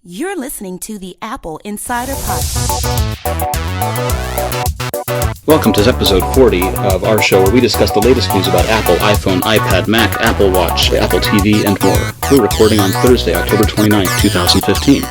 You're listening to the Apple Insider Podcast. Welcome to episode 40 of our show where we discuss the latest news about Apple, iPhone, iPad, Mac, Apple Watch, Apple TV, and more. We're recording on Thursday, October 29th, 2015.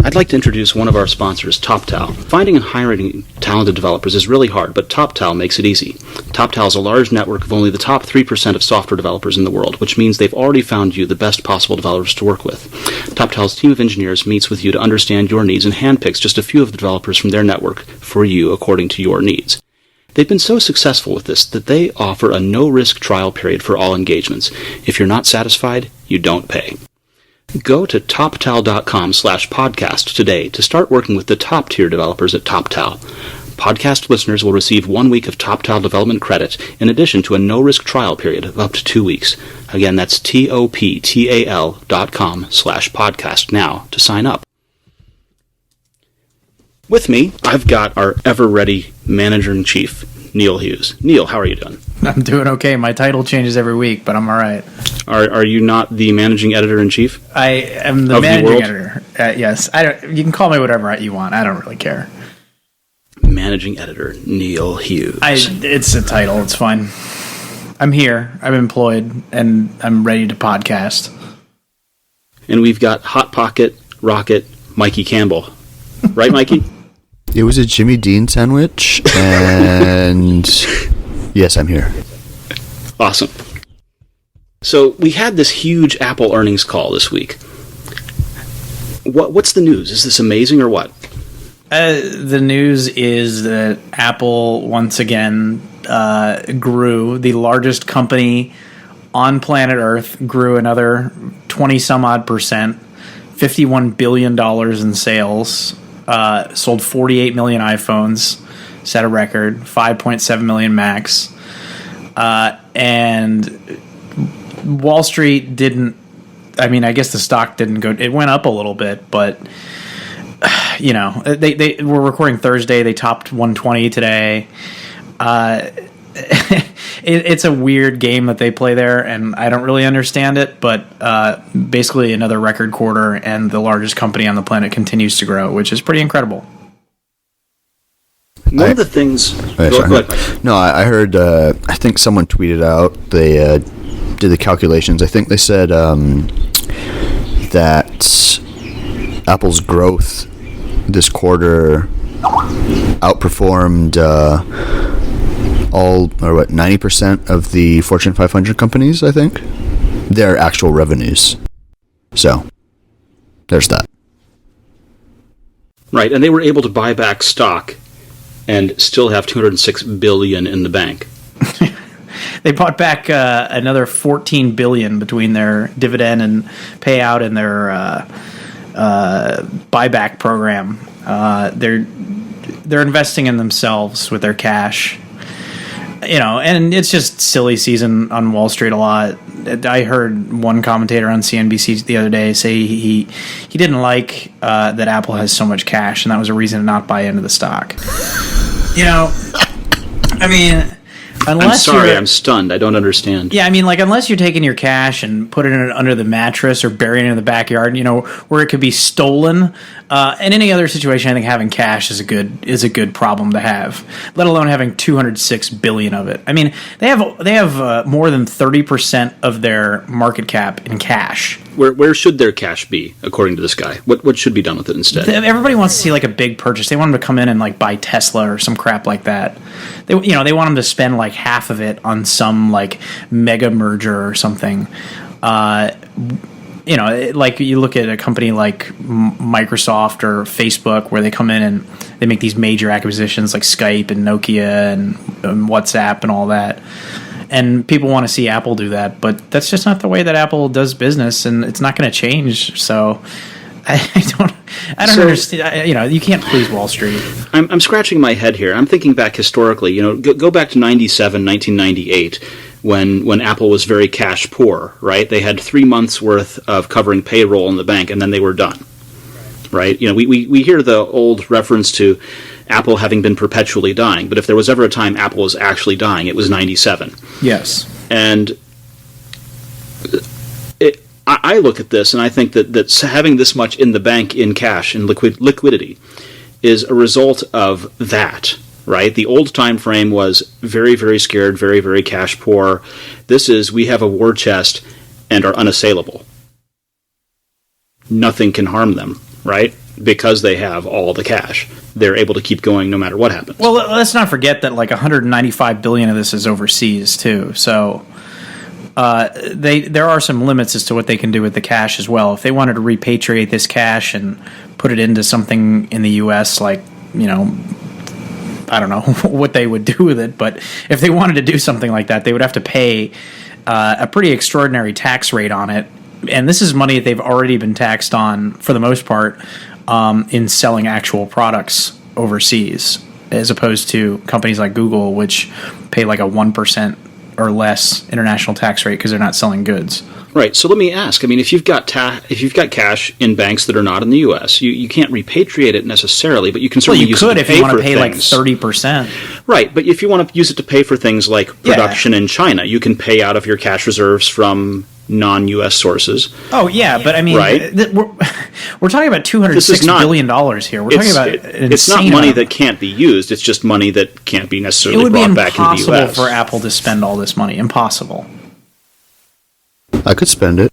I'd like to introduce one of our sponsors, TopTal. Finding and hiring talented developers is really hard, but TopTal makes it easy. TopTal is a large network of only the top 3% of software developers in the world, which means they've already found you the best possible developers to work with. TopTal's team of engineers meets with you to understand your needs and handpicks just a few of the developers from their network for you according to your needs. They've been so successful with this that they offer a no-risk trial period for all engagements. If you're not satisfied, you don't pay. Go to toptal.com/podcast today to start working with the top-tier developers at TopTal. Podcast listeners will receive 1 week of TopTal development credit in addition to a no-risk trial period of up to 2 weeks. Again, that's toptal.com/podcast now to sign up. With me, I've got our ever-ready manager-in-chief, Neil Hughes. Neil, how are you doing? I'm doing okay. My title changes every week, but I'm all right. Are you not the managing editor-in-chief? I am the managing editor. Yes. You can call me whatever you want. I don't really care. Managing editor, Neil Hughes. It's a title. It's fine. I'm here. I'm employed, and I'm ready to podcast. And we've got Hot Pocket Rocket Mikey Campbell. Right, Mikey? It was a Jimmy Dean sandwich, and yes, I'm here. Awesome. So we had this huge Apple earnings call this week. What's the news? Is this amazing or what? The news is that Apple once again grew. The largest company on planet Earth grew another 20-some-odd %, $51 billion in sales. Sold 48 million iPhones, set a record, 5.7 million Macs. And Wall Street didn't, I guess the stock didn't go, it went up a little bit, but, they were recording Thursday, they topped 120 today. It's a weird game that they play there, and I don't really understand it, but basically another record quarter, and the largest company on the planet continues to grow, which is pretty incredible. One of the things... Go ahead. No, I heard, I think someone tweeted out, they did the calculations. I think they said that Apple's growth this quarter outperformed... 90% of the Fortune 500 companies, I think, their actual revenues. So, there's that. Right, and they were able to buy back stock and still have $206 billion in the bank. They bought back another $14 billion between their dividend and payout and their buyback program. They're investing in themselves with their cash. And it's just silly season on Wall Street a lot. I heard one commentator on CNBC the other day say he didn't like that Apple has so much cash, and that was a reason to not buy into the stock. Unless I'm stunned. I don't understand. Yeah, unless you're taking your cash and putting it under the mattress or burying it in the backyard, where it could be stolen. In any other situation, I think having cash is a good problem to have. Let alone having $206 billion of it. They have more than 30% of their market cap in cash. Where should their cash be, according to this guy? What should be done with it instead? Everybody wants to see a big purchase. They want them to come in and buy Tesla or some crap like that. They want them to spend half of it on some mega merger or something. You look at a company like Microsoft or Facebook, where they come in and they make these major acquisitions like Skype and Nokia and WhatsApp and all that. And people want to see Apple do that, but that's just not the way that Apple does business, and it's not going to change. So I don't understand. You can't please Wall Street. I'm scratching my head here. I'm thinking back historically. Go back to 1998. When Apple was very cash poor, right? They had 3 months worth of covering payroll in the bank, and then they were done, right? We hear the old reference to Apple having been perpetually dying, but if there was ever a time Apple was actually dying, it was 97. Yes. And I look at this and I think that having this much in the bank in cash and liquidity is a result of that, right? The old time frame was very, very scared, very, very cash poor. This is, we have a war chest and are unassailable. Nothing can harm them, right? Because they have all the cash. They're able to keep going no matter what happens. Well, let's not forget that like 195 billion of this is overseas too. So there are some limits as to what they can do with the cash as well. If they wanted to repatriate this cash and put it into something in the U.S., like, you know, I don't know what they would do with it, but if they wanted to do something like that, they would have to pay a pretty extraordinary tax rate on it. And this is money that they've already been taxed on, for the most part, in selling actual products overseas, as opposed to companies like Google, which pay like a 1% or less international tax rate because they're not selling goods. Right. So let me ask. I mean, if you've got cash in banks that are not in the U.S., you can't repatriate it necessarily, but you can certainly use it to pay for things. Well, you could if you want to pay like 30%. Right. But if you want to use it to pay for things like production in China, you can pay out of your cash reserves from non-U.S. sources. Oh, yeah. But I mean, right? We're talking about $206 billion here. We're talking about it's not money that can't be used. It's just money that can't be necessarily brought back into the U.S. It would be impossible for Apple to spend all this money. Impossible. I could spend it.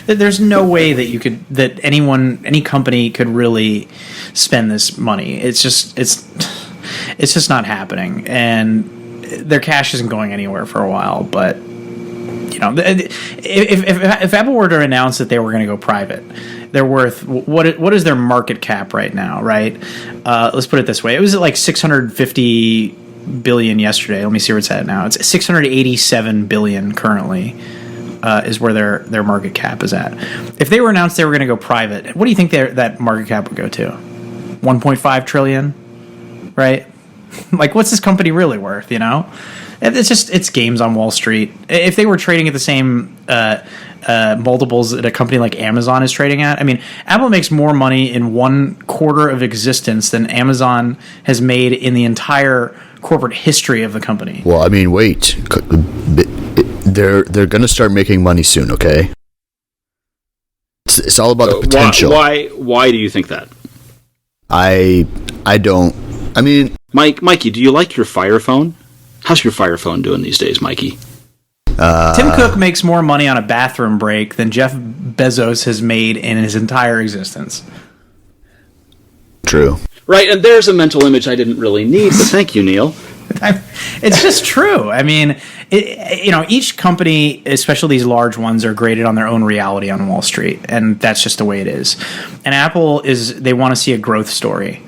There's no way that any company could really spend this money. It's just not happening, and their cash isn't going anywhere for a while. But you know, if Apple were to announce that they were going to go private, they're worth what is their market cap right now? Right? Let's put it this way: it was at like 650 billion yesterday. Let me see where it's at now. It's 687 billion currently, is where their market cap is at. If they were announced they were going to go private, what do you think that market cap would go to? 1.5 trillion, right? Like, what's this company really worth? You know, it's games on Wall Street. If they were trading at the same multiples that a company like Amazon is trading at, I mean, Apple makes more money in 1 quarter of existence than Amazon has made in the entire corporate history of the company. Well, I mean, wait. They're going to start making money soon, okay? It's all about the potential. Why do you think that? I don't. I mean, Mikey, do you like your Fire Phone? How's your Fire Phone doing these days, Mikey? Tim Cook makes more money on a bathroom break than Jeff Bezos has made in his entire existence. True. Right, and there's a mental image I didn't really need, but thank you, Neil. It's just true. I mean, each company, especially these large ones, are graded on their own reality on Wall Street, and that's just the way it is. And Apple they want to see a growth story.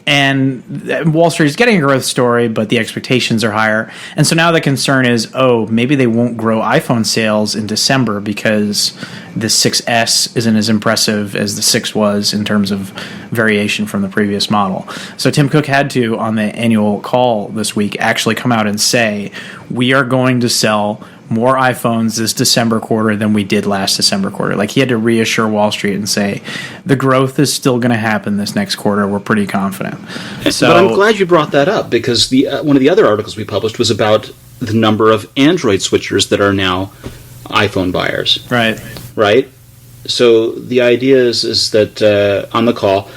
And Wall Street is getting a growth story, but the expectations are higher. And so now the concern is, maybe they won't grow iPhone sales in December because the 6S isn't as impressive as the 6 was in terms of variation from the previous model. So Tim Cook had to, on the annual call this week, actually come out and say, we are going to sell more iPhones this December quarter than we did last December quarter. Like, he had to reassure Wall Street and say, the growth is still going to happen this next quarter. We're pretty confident. So, but I'm glad you brought that up, because one of the other articles we published was about the number of Android switchers that are now iPhone buyers. Right? So the idea is that on the call,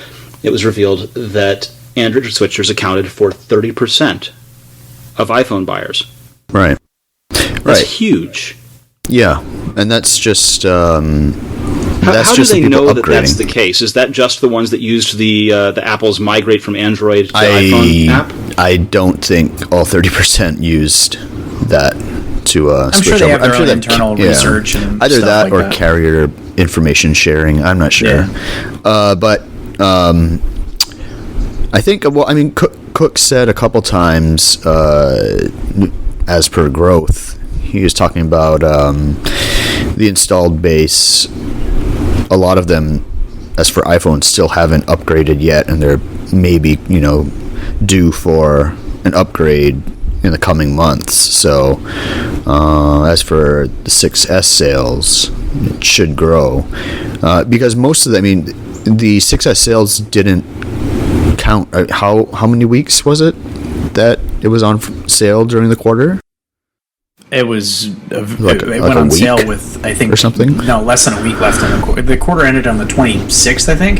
it was revealed that Android switchers accounted for 30% of iPhone buyers. Right. That's huge. Yeah, and that's just how do they know that that's the case? Is that just the ones that used the Apple's migrate from Android to iPhone app? I don't think all 30% used that to I'm switch sure they over. have their own internal research and either stuff that like or that. carrier information sharing. I'm not sure, but I think. Well, I mean, Cook said a couple times, as per growth. He was talking about the installed base. A lot of them, as for iPhones, still haven't upgraded yet, and they're maybe, due for an upgrade in the coming months. So, as for the 6S sales, it should grow. Because most of the 6S sales didn't count. How many weeks was it that it was on sale during the quarter? It was Like it a went on week sale with, I think, or something? No, less than a week left on the quarter. The quarter ended on the 26th, I think.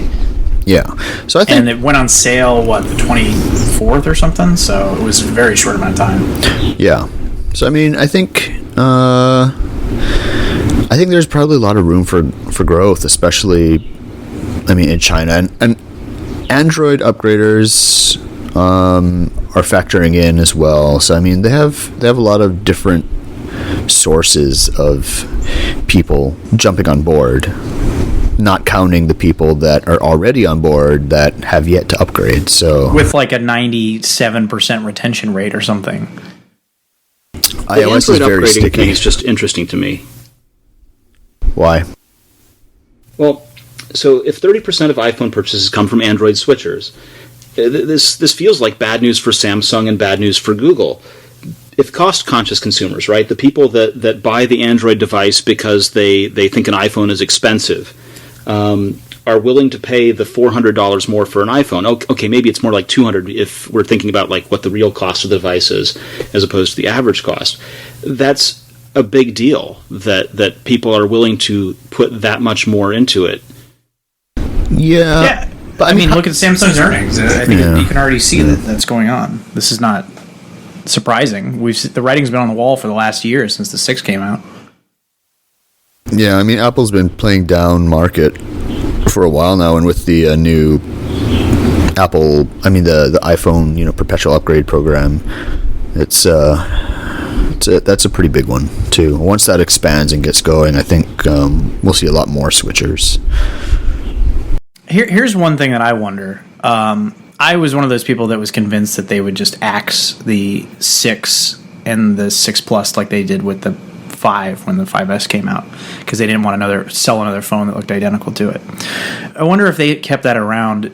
Yeah. So I think, And it went on sale, the 24th or something? So it was a very short amount of time. yeah. So I mean, I think there's probably a lot of room for growth, especially, I mean, in China, and Android upgraders are factoring in as well. So I mean, they have a lot of different sources of people jumping on board, not counting the people that are already on board that have yet to upgrade. So with like a 97% retention rate or something. The iOS is Android very upgrading sticky. thing is just interesting to me. Why? Well, so if 30% of iPhone purchases come from Android switchers, this feels like bad news for Samsung and bad news for Google. If cost-conscious consumers, right, the people that buy the Android device because they think an iPhone is expensive, are willing to pay the $400 more for an iPhone. Okay, maybe it's more like $200 if we're thinking about like what the real cost of the device is as opposed to the average cost. That's a big deal that people are willing to put that much more into it. Yeah. But I mean, look at Samsung's earnings. I think you can already see that that's going on. This is not surprising. The writing's been on the wall for the last year since the 6 came out. Yeah, I mean, Apple's been playing down market for a while now, and with the new Apple, I mean the iPhone, perpetual upgrade program, that's a pretty big one too. Once that expands and gets going, I think we'll see a lot more switchers. Here's one thing that I wonder. I was one of those people that was convinced that they would just axe the 6 and the 6 Plus like they did with the 5 when the 5S came out, because they didn't want sell another phone that looked identical to it. I wonder if they kept that around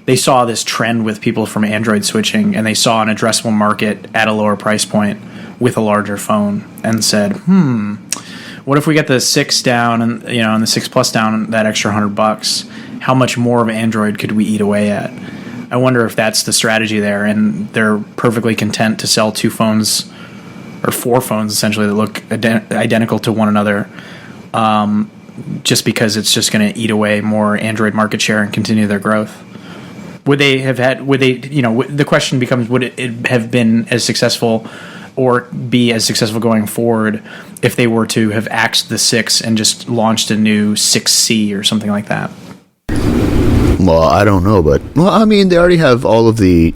they saw this trend with people from Android switching, and they saw an addressable market at a lower price point with a larger phone and said, what if we get the 6 down and the 6 Plus down that extra $100? How much more of Android could we eat away at? I wonder if that's the strategy there, and they're perfectly content to sell 2 phones or 4 phones essentially that look identical to one another, just because it's just going to eat away more Android market share and continue their growth. The question becomes, would it have been as successful or be as successful going forward if they were to have axed the 6 and just launched a new 6C or something like that? Well, I don't know, but I mean, they already have all of the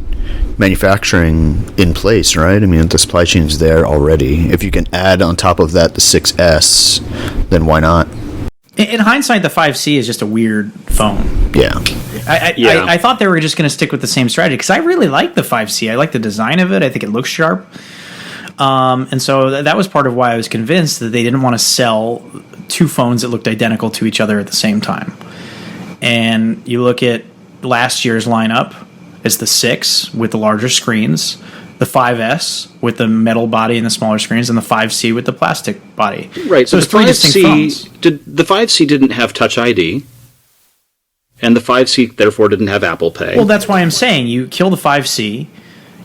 manufacturing in place, right? I mean, the supply chain's there already. If you can add on top of that the 6S, then why not? In hindsight, the 5C is just a weird phone. Yeah. I thought they were just going to stick with the same strategy, because I really like the 5C. I like the design of it. I think it looks sharp. And so that was part of why I was convinced that they didn't want to sell 2 phones that looked identical to each other at the same time. And you look at last year's lineup, it's the 6 with the larger screens, the 5S with the metal body and the smaller screens, and the 5C with the plastic body. Right. So the 5C didn't have Touch ID, and the 5C therefore didn't have Apple Pay. Well, that's why I'm saying you kill the 5C,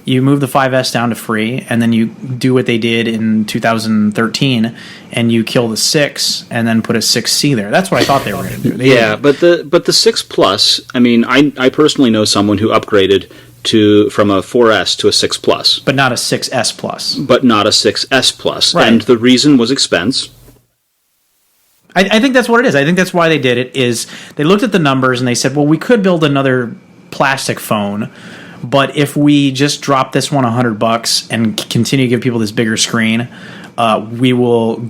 you move the 5S down to free, and then you do what they did in 2013, and you kill the 6, and then put a 6C there. That's what I thought they were going to do. But the 6 Plus, I mean, I personally know someone who upgraded from a 4S to a 6 Plus. But not a 6S Plus. But not a 6S Plus. Right. And the reason was expense. I think that's what it is. I think that's why they did it, is they looked at the numbers and they said, well, we could build another plastic phone, but if we just drop this one $100 and continue to give people this bigger screen, we will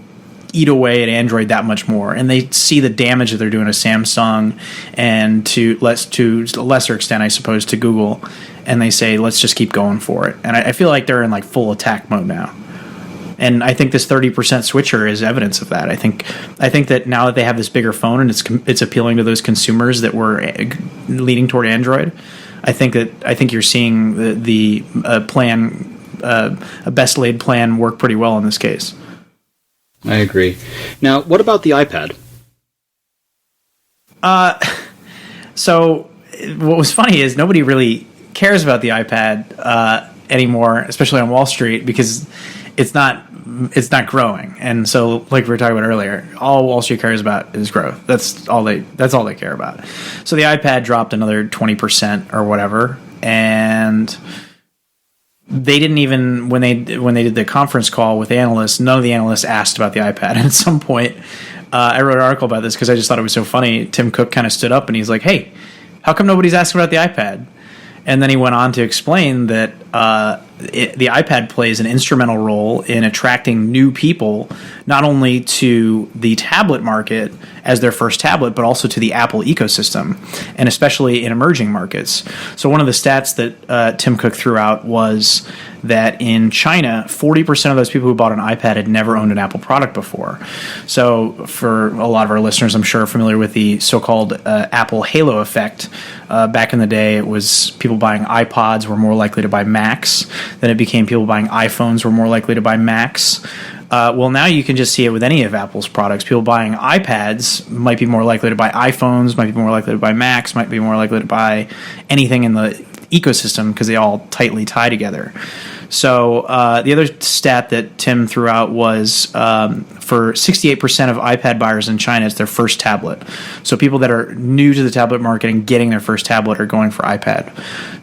eat away at Android that much more. And they see the damage that they're doing to Samsung and to a lesser extent, I suppose, to Google. And they say, let's just keep going for it. And I feel like they're in like full attack mode now. And I think this 30% switcher is evidence of that. I think that now that they have this bigger phone and it's appealing to those consumers that were leaning toward Android, I think you're seeing the plan, a best laid plan, work pretty well in this case. I agree. Now, what about the iPad? So what was funny is nobody really cares about the iPad anymore, especially on Wall Street, because it's not growing. And so, like we were talking about earlier, all Wall Street cares about is growth. That's all they care about. So the iPad dropped another 20% or whatever, and they didn't even when they did the conference call with analysts, none of the analysts asked about the iPad. And at some point, I wrote an article about this because I just thought it was so funny. Tim Cook kind of stood up and he's like, "Hey, how come nobody's asking about the iPad?" And then he went on to explain that the iPad plays an instrumental role in attracting new people, not only to the tablet market as their first tablet, but also to the Apple ecosystem, and especially in emerging markets. So one of the stats that Tim Cook threw out was that in China, 40% of those people who bought an iPad had never owned an Apple product before. So for a lot of our listeners, I'm sure, are familiar with the so-called Apple halo effect. Back in the day, it was people buying iPods were more likely to buy Macs. Then it became people buying iPhones were more likely to buy Macs. Well, now you can just see it with any of Apple's products. People buying iPads might be more likely to buy iPhones, might be more likely to buy Macs, might be more likely to buy anything in the ecosystem because they all tightly tie together. So the other stat that Tim threw out was for 68% of iPad buyers in China, it's their first tablet. So people that are new to the tablet market and getting their first tablet are going for iPad.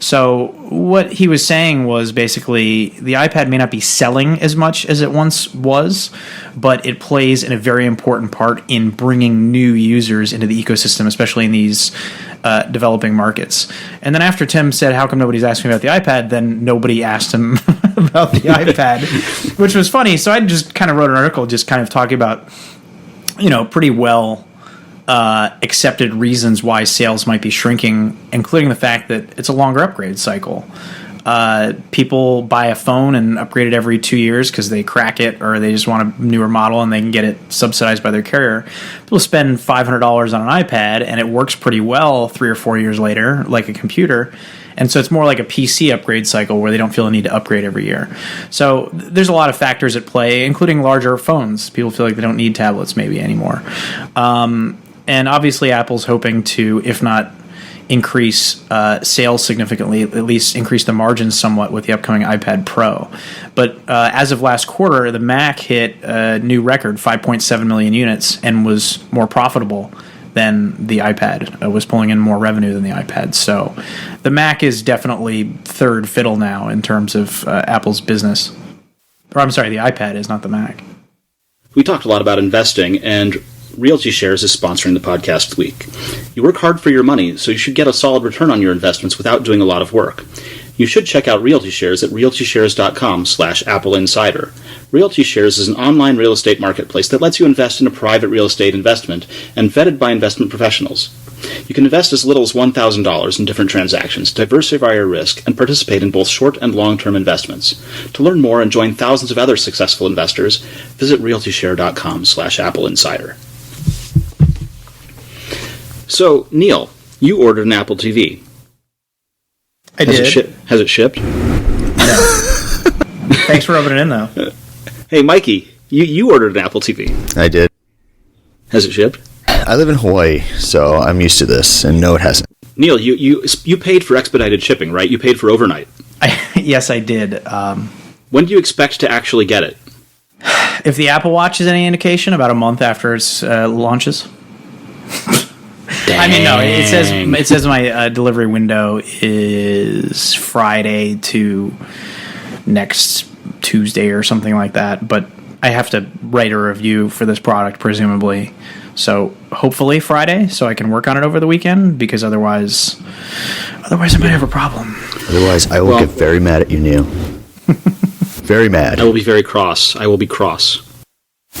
So what he was saying was basically the iPad may not be selling as much as it once was, but it plays in a very important part in bringing new users into the ecosystem, especially in these developing markets. And then after Tim said, "How come nobody's asking about the iPad?" then nobody asked him about the iPad, which was funny. So I just kind of wrote an article just kind of talking about, pretty well accepted reasons why sales might be shrinking, including the fact that it's a longer upgrade cycle. People buy a phone and upgrade it every 2 years because they crack it or they just want a newer model and they can get it subsidized by their carrier. People spend $500 on an iPad and it works pretty well 3 or 4 years later, like a computer. And so it's more like a PC upgrade cycle where they don't feel the need to upgrade every year. So there's a lot of factors at play, including larger phones. People feel like they don't need tablets maybe anymore. And obviously Apple's hoping to, if not increase sales significantly, at least increase the margins somewhat with the upcoming iPad Pro. But as of last quarter, the Mac hit a new record, 5.7 million units, and was more profitable than the iPad. It was pulling in more revenue than the iPad. So the Mac is definitely third fiddle now in terms of Apple's business. Or I'm sorry, the iPad is, not the Mac. We talked a lot about investing, and Realty Shares is sponsoring the podcast this week. You work hard for your money, so you should get a solid return on your investments without doing a lot of work. You should check out Realty Shares at realtyshares.com/AppleInsider. Realty Shares is an online real estate marketplace that lets you invest in a private real estate investment and vetted by investment professionals. You can invest as little as $1,000 in different transactions, diversify your risk, and participate in both short and long-term investments. To learn more and join thousands of other successful investors, visit realtyshare.com/AppleInsider. So, Neil, you ordered an Apple TV. I did. Has it shipped? No. Thanks for rubbing it in, though. Hey, Mikey, you ordered an Apple TV. I did. Has it shipped? I live in Hawaii, so I'm used to this, and no, it hasn't. Neil, you paid for expedited shipping, right? You paid for overnight. Yes, I did. When do you expect to actually get it? If the Apple Watch is any indication, about a month after its launches. Dang. I mean, no. It says my delivery window is Friday to next Tuesday or something like that. But I have to write a review for this product, presumably. So hopefully Friday, so I can work on it over the weekend. Because otherwise I might have a problem. Otherwise, I will get very mad at you, Neil. Very mad. I will be very cross. I will be cross.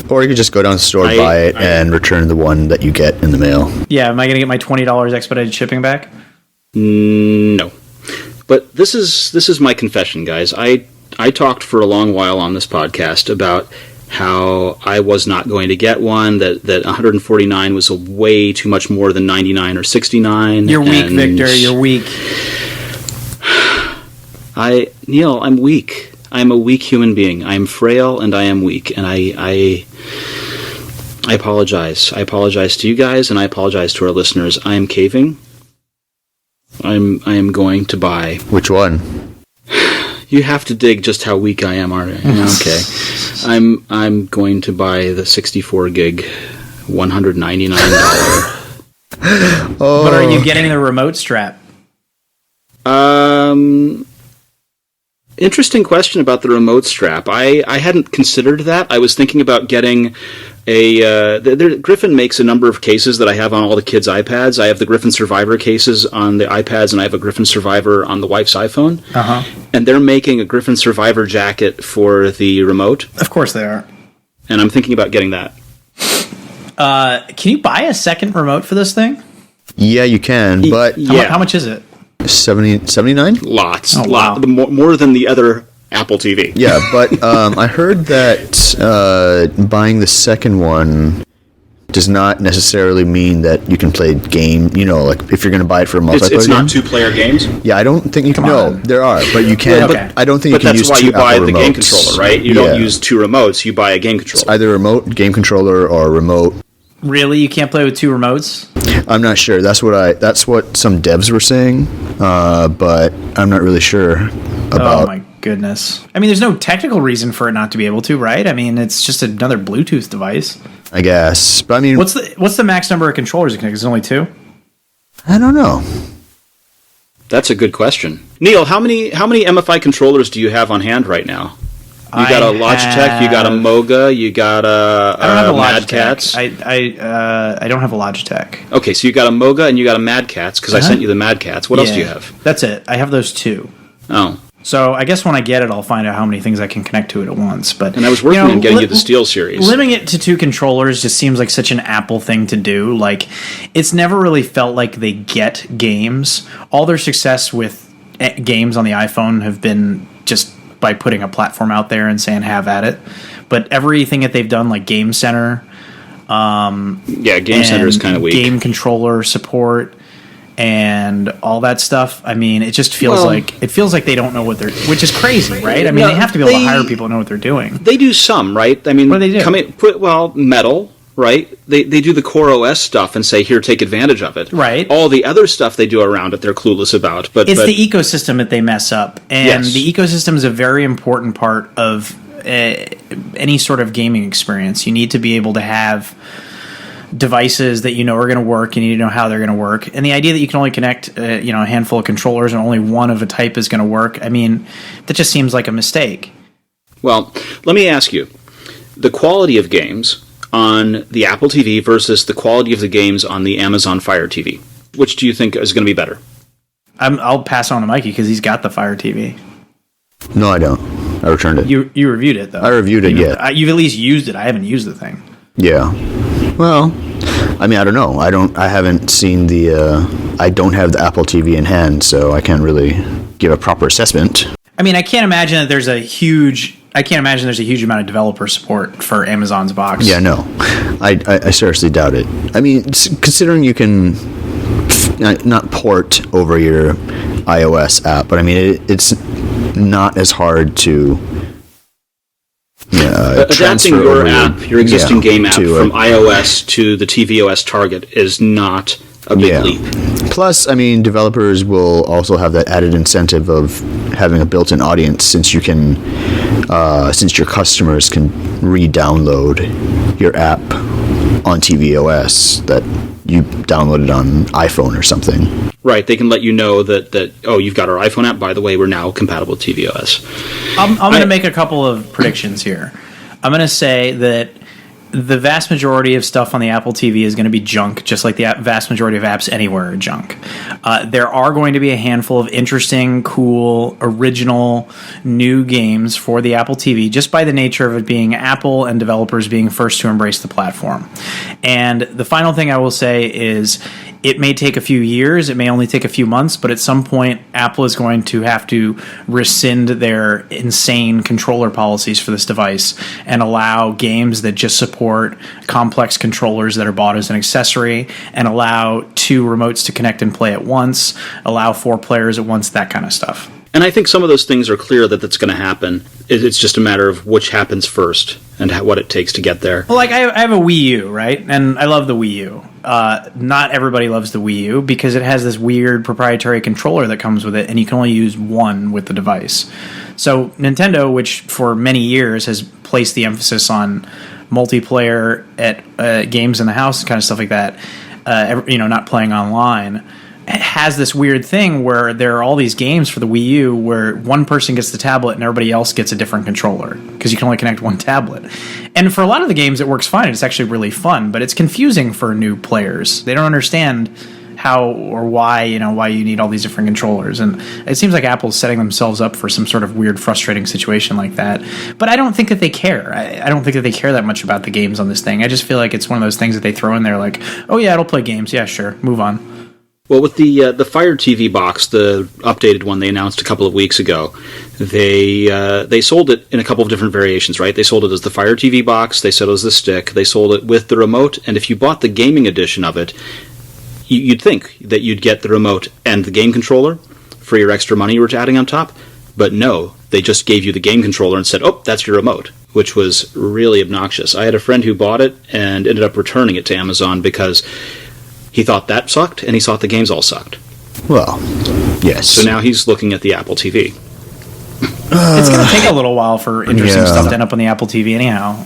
Or you could just go down to the store, buy it, and return the one that you get in the mail. Yeah, am I going to get my $20 expedited shipping back? No. But this is my confession, guys. I talked for a long while on this podcast about how I was not going to get one, that 149 was way too much more than 99 or 69. You're weak, Victor. You're weak. Neil, I'm weak. I'm a weak human being. I am frail and I am weak, and I apologize. I apologize to you guys, and I apologize to our listeners. I am caving. I am going to buy. Which one? You have to dig just how weak I am, aren't you? Okay. I'm going to buy the 64 gig, $199. But are you getting the remote strap? Interesting question about the remote strap. I hadn't considered that. I was thinking about getting Griffin makes a number of cases that I have on all the kids' iPads. I have the Griffin Survivor cases on the iPads, and I have a Griffin Survivor on the wife's iPhone. Uh-huh. And they're making a Griffin Survivor jacket for the remote. Of course they are. And I'm thinking about getting that. Can you buy a second remote for this thing? Yeah, you can, but How much is it? 79? Lots. Oh, wow. More than the other Apple TV. Yeah, but I heard that buying the second one does not necessarily mean that you can play game. Like if you're going to buy it for a multiplayer It's not game. 2-player games? Yeah, I don't think you can. No, there are, but you can. Okay. I don't think you can use two But that's why you buy Apple the remotes. game controller, right? You don't use two remotes, you buy a game controller. Either remote, game controller, or remote. Really? You can't play with two remotes? I'm not sure. That's what some devs were saying, but I'm not really sure about. Oh my goodness. I mean, there's no technical reason for it not to be able to, right? I mean, it's just another Bluetooth device. I guess, but I mean, What's the max number of controllers you can connect? Is it only 2? I don't know. That's a good question. Neil, how many MFI controllers do you have on hand right now? You got a Logitech, you got a Moga, you got a I don't have a Mad Logitech. Cats. I don't have a Logitech. Okay, so you got a Moga and you got a Mad Cats, because I sent you the Mad Cats. What else do you have? That's it. I have those 2. Oh. So I guess when I get it, I'll find out how many things I can connect to it at once. But And I was working on getting you the Steel series. Limiting it to 2 controllers just seems like such an Apple thing to do. Like, it's never really felt like they get games. All their success with games on the iPhone have been just by putting a platform out there and saying have at it. But everything that they've done, like Game Center, Game Center is kind of weak. Game controller support, and all that stuff. I mean, it just feels like they don't know what they're, which is crazy, right? I mean, they have to be able to hire people who know what they're doing. They do some, right? I mean, What do they do? Metal, right? They do the Core OS stuff and say, here, take advantage of it. Right. All the other stuff they do around it, they're clueless about. But It's the ecosystem that they mess up, and Yes. the ecosystem is a very important part of any sort of gaming experience. You need to be able to have devices that are going to work. You need to know how they're going to work, and the idea that you can only connect a handful of controllers and only one of a type is going to work. I mean, that just seems like a mistake. Well, let me ask you, the quality of games on the Apple TV versus the quality of the games on the Amazon Fire TV, which do you think is going to be better? I'll pass on to Mikey because he's got the Fire TV. No, I don't. I returned it. You reviewed it though. I reviewed it. Yeah. You've at least used it. I haven't used the thing. Yeah. Well, I mean, I don't know. I haven't seen I don't have the Apple TV in hand, so I can't really give a proper assessment. I mean, I can't imagine that there's a huge amount of developer support for Amazon's box. Yeah, no. I seriously doubt it. I mean, considering you can not port over your iOS app, but I mean, it's not as hard to adapting your app, your existing game app, from iOS to the tvOS target is not a big leap. Plus, I mean, developers will also have that added incentive of having a built-in audience, since you can, since your customers can re-download your app on tvOS that you downloaded on iPhone or something. Right, they can let you know that you've got our iPhone app. By the way, we're now compatible with tvOS. I'm going to make a couple of predictions here. I'm going to say that the vast majority of stuff on the Apple TV is going to be junk, just like the vast majority of apps anywhere are junk. There are going to be a handful of interesting, cool, original, new games for the Apple TV, just by the nature of it being Apple and developers being first to embrace the platform. And the final thing I will say is, it may take a few years, it may only take a few months, but at some point, Apple is going to have to rescind their insane controller policies for this device and allow games that just support complex controllers that are bought as an accessory, and allow 2 remotes to connect and play at once, allow 4 players at once, that kind of stuff. And I think some of those things are clear that that's going to happen. It's just a matter of which happens first and what it takes to get there. Well, like I have a Wii U, right? And I love the Wii U. not everybody loves the Wii U because it has this weird proprietary controller that comes with it, and you can only use one with the device. So Nintendo, which for many years has placed the emphasis on multiplayer at games in the house and kind of stuff like that, not playing online, it has this weird thing where there are all these games for the Wii U where one person gets the tablet and everybody else gets a different controller because you can only connect one tablet. And for a lot of the games, it works fine. It's actually really fun, but it's confusing for new players. They don't understand how or why you need all these different controllers. And it seems like Apple's setting themselves up for some sort of weird, frustrating situation like that. But I don't think that they care. I don't think that they care that much about the games on this thing. I just feel like it's one of those things that they throw in there like, oh yeah, it'll play games. Yeah, sure. Move on. Well, with the Fire TV box, the updated one they announced a couple of weeks ago, they sold it in a couple of different variations, right? They sold it as the Fire TV box, they sold it as the stick, they sold it with the remote, and if you bought the gaming edition of it, you'd think that you'd get the remote and the game controller for your extra money you were adding on top, but no, they just gave you the game controller and said, oh, that's your remote, which was really obnoxious. I had a friend who bought it and ended up returning it to Amazon because he thought that sucked, and he thought the games all sucked. Well, yes. So now he's looking at the Apple TV. It's going to take a little while for interesting stuff to end up on the Apple TV anyhow.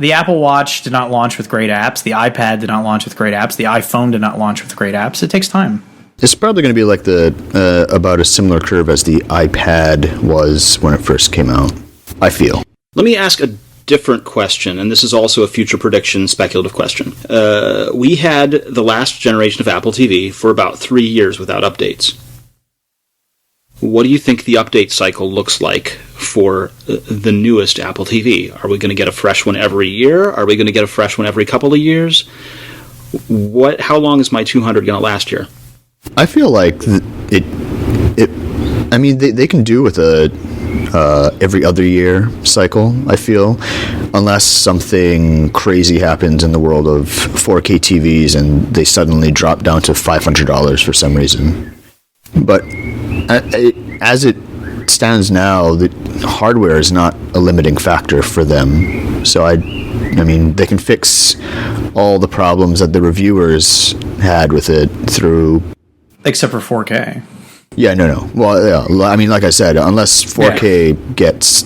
The Apple Watch did not launch with great apps. The iPad did not launch with great apps. The iPhone did not launch with great apps. It takes time. It's probably going to be like about a similar curve as the iPad was when it first came out, I feel. Let me ask a different question, and this is also a future prediction, speculative question. We had the last generation of Apple TV for about 3 years without updates. What do you think the update cycle looks like for the newest Apple TV? Are we going to get a fresh one every year? Are we going to get a fresh one every couple of years? How long is my 200 going to last here? I feel like they can do with a every other year cycle, I feel, unless something crazy happens in the world of 4K TVs and they suddenly drop down to $500 for some reason. But as it stands now, the hardware is not a limiting factor for them. So I mean, they can fix all the problems that the reviewers had with it through... Except for 4K. Yeah, no. Well, yeah, I mean, like I said, unless 4K gets...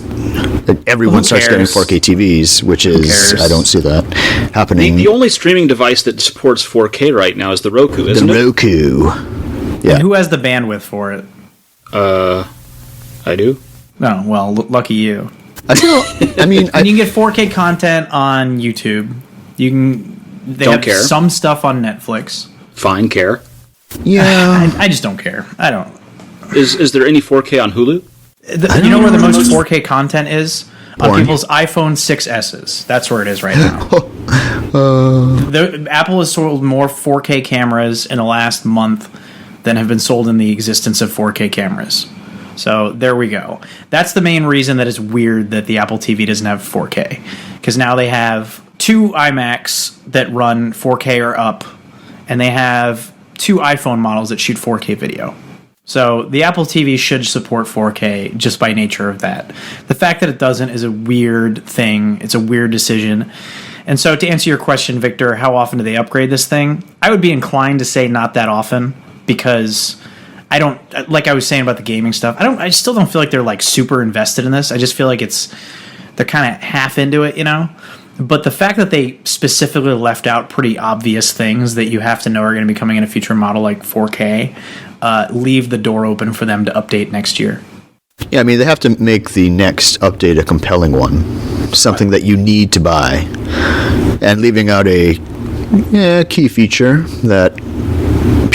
Everyone starts getting 4K TVs, which is... I don't see that happening. The only streaming device that supports 4K right now is the Roku, isn't it? The Roku. Yeah. And who has the bandwidth for it? I do. No, well, lucky you. And you can get 4K content on YouTube. They have some stuff on Netflix. Fine, care. Yeah. I just don't care. I don't. Is there any 4K on Hulu? You know where the most 4K content is? Porn. On people's iPhone 6S's. That's where it is right now. Apple has sold more 4K cameras in the last month than have been sold in the existence of 4K cameras. So there we go. That's the main reason that it's weird that the Apple TV doesn't have 4K. Because now they have 2 iMacs that run 4K or up, and they have 2 iPhone models that shoot 4K video. So the Apple TV should support 4K just by nature of that. The fact that it doesn't is a weird thing. It's a weird decision. And so to answer your question, Victor, how often do they upgrade this thing? I would be inclined to say not that often, because I don't, like I was saying about the gaming stuff, I still don't feel like they're like super invested in this. I just feel like they're kind of half into it, you know? But the fact that they specifically left out pretty obvious things that you have to know are going to be coming in a future model like 4K, leave the door open for them to update next year. Yeah, I mean, they have to make the next update a compelling one, something that you need to buy, and leaving out a key feature that